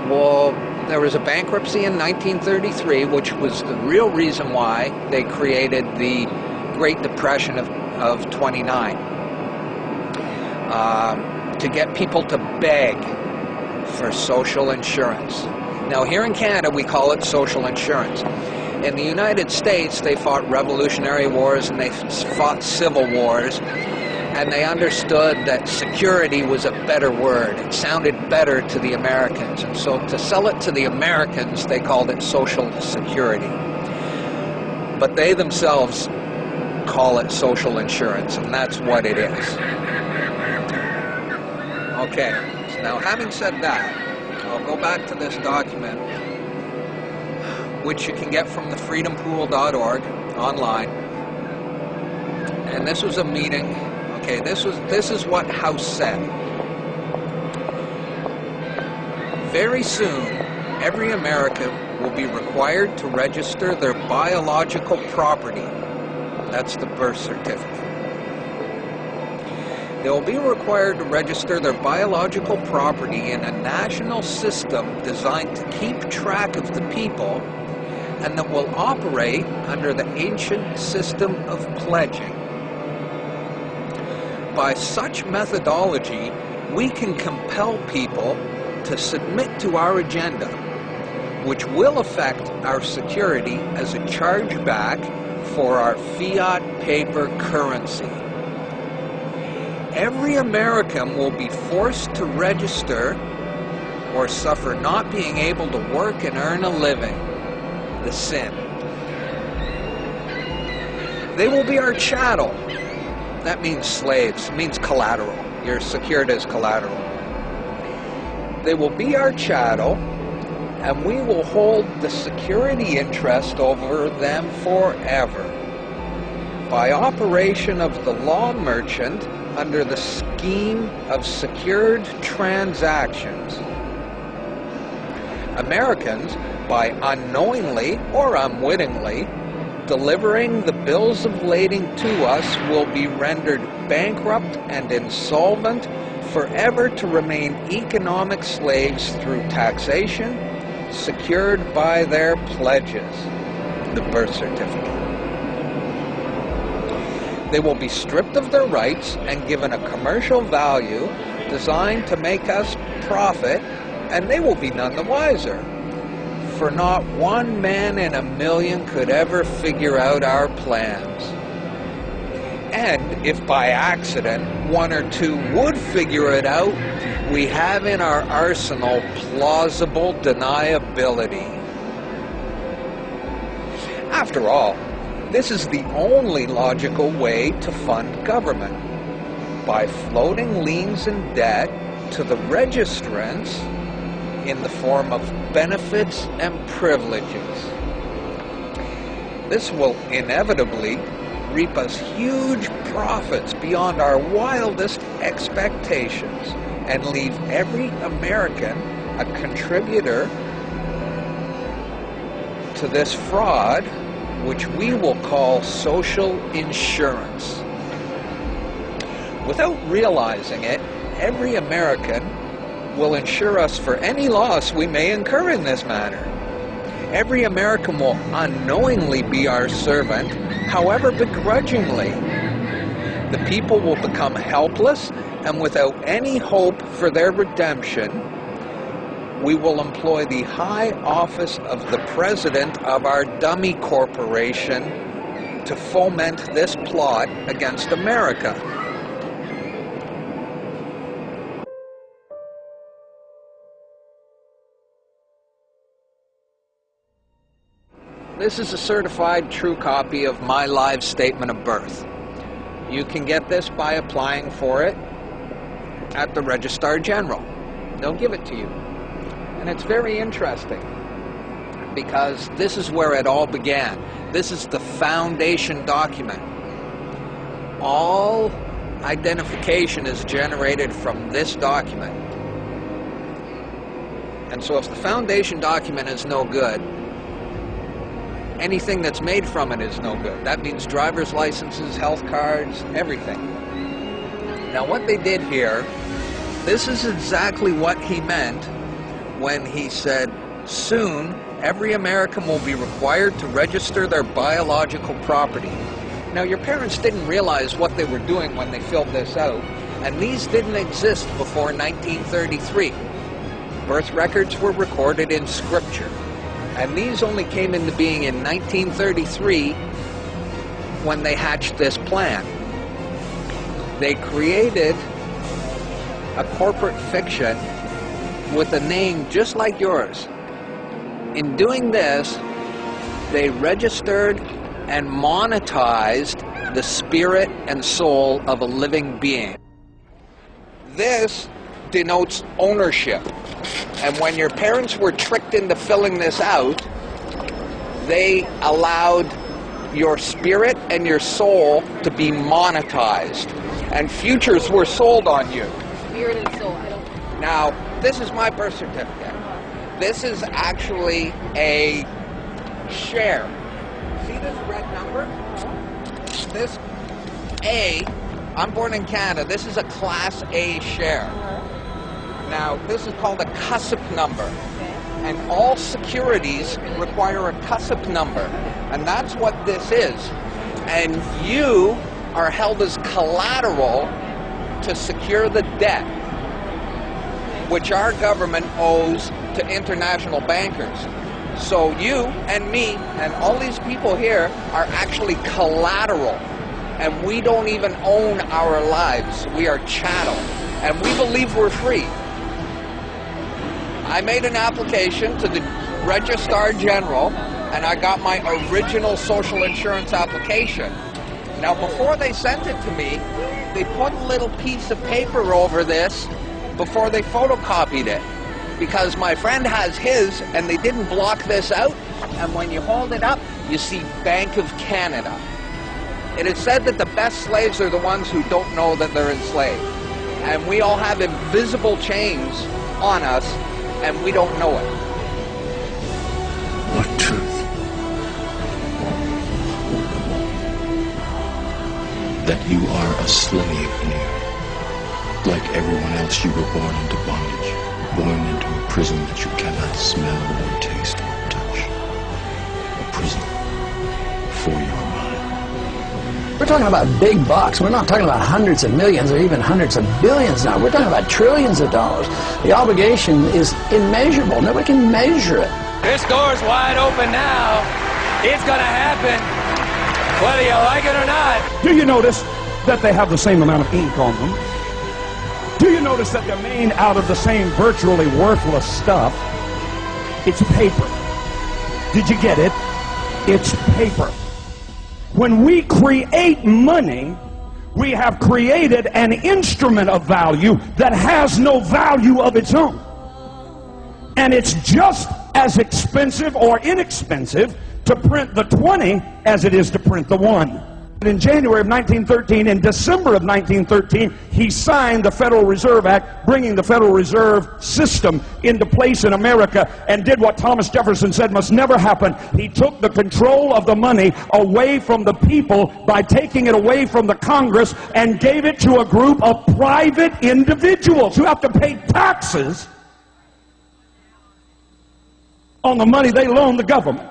Well, there was a bankruptcy in 1933, which was the real reason why they created the Great Depression of 29. To get people to beg for social insurance. Now, here in Canada, we call it social insurance. In the United States, they fought revolutionary wars and they fought civil wars, and they understood that security was a better word. It sounded better to the Americans, and so to sell it to the Americans, they called it social security. But they themselves call it social insurance, and that's what it is. Okay, so now having said that, I'll go back to this document, which you can get from the freedompool.org online. And this was a meeting. Okay, this is what House said. Very soon, every American will be required to register their biological property. That's the birth certificate. They will be required to register their biological property in a national system designed to keep track of the people and that will operate under the ancient system of pledging. By such methodology, we can compel people to submit to our agenda, which will affect our security as a chargeback for our fiat paper currency. Every American will be forced to register or suffer not being able to work and earn a living. The sin. They will be our chattel. That means slaves. It means collateral. You're secured as collateral. They will be our chattel, and we will hold the security interest over them forever. By operation of the law merchant, under the scheme of secured transactions. Americans, by unknowingly or unwittingly delivering the bills of lading to us, will be rendered bankrupt and insolvent, forever to remain economic slaves through taxation, secured by their pledges, the birth certificate. They will be stripped of their rights and given a commercial value designed to make us profit, and they will be none the wiser. For not one man in a million could ever figure out our plans. And if by accident one or two would figure it out, we have in our arsenal plausible deniability. After all, this is the only logical way to fund government, by floating liens and debt to the registrants in the form of benefits and privileges. This will inevitably reap us huge profits beyond our wildest expectations and leave every American a contributor to this fraud, which we will call social insurance. Without realizing it, every American will insure us for any loss we may incur in this manner. Every American will unknowingly be our servant, however begrudgingly. The people will become helpless, and without any hope for their redemption, we will employ the high office of the president of our dummy corporation to foment this plot against America. This is a certified true copy of my live statement of birth. You can get this by applying for it at the Registrar General. They'll give it to you. And it's very interesting because this is where it all began. This is the foundation document. All identification is generated from this document. And so if the foundation document is no good, anything that's made from it is no good. That means driver's licenses, health cards, everything. Now what they did here, this is exactly what he meant when he said, "Soon, every American will be required to register their biological property." Now, your parents didn't realize what they were doing when they filled this out, and these didn't exist before 1933. Birth records were recorded in Scripture, and these only came into being in 1933 when they hatched this plan. They created a corporate fiction with a name just like yours. In doing this, they registered and monetized the spirit and soul of a living being. This denotes ownership. And when your parents were tricked into filling this out, they allowed your spirit and your soul to be monetized. And futures were sold on you. Spirit and soul, I don't... Now, this is my birth certificate. This is actually a share. See this red number? This A, I'm born in Canada, this is a Class A share. Now, this is called a CUSP number. And all securities require a CUSP number. And that's what this is. And you are held as collateral to secure the debt, which our government owes to international bankers. So you and me and all these people here are actually collateral, and we don't even own our lives. We are chattel, and we believe we're free. I made an application to the Registrar General, and I got my original social insurance application. Now, before they sent it to me, they put a little piece of paper over this before they photocopied it, because my friend has his and they didn't block this out, and when you hold it up you see Bank of Canada. It is said that the best slaves are the ones who don't know that they're enslaved, and we all have invisible chains on us and we don't know it. What truth? That you are a slave here. Like everyone else, you were born into bondage, born into a prison that you cannot smell or taste or touch. A prison for your mind. We're talking about big bucks. We're not talking about hundreds of millions or even hundreds of billions now. We're talking about trillions of dollars. The obligation is immeasurable. Nobody can measure it. This door's wide open now. It's gonna happen, whether you like it or not. Do you notice that they have the same amount of ink on them? Do you notice that they're made out of the same virtually worthless stuff? It's paper. Did you get it? It's paper. When we create money, we have created an instrument of value that has no value of its own. And it's just as expensive or inexpensive to print the 20 as it is to print the 1. In January of 1913, in December of 1913, he signed the Federal Reserve Act, bringing the Federal Reserve System into place in America, and did what Thomas Jefferson said must never happen. He took the control of the money away from the people by taking it away from the Congress and gave it to a group of private individuals who have to pay taxes on the money they loan the government.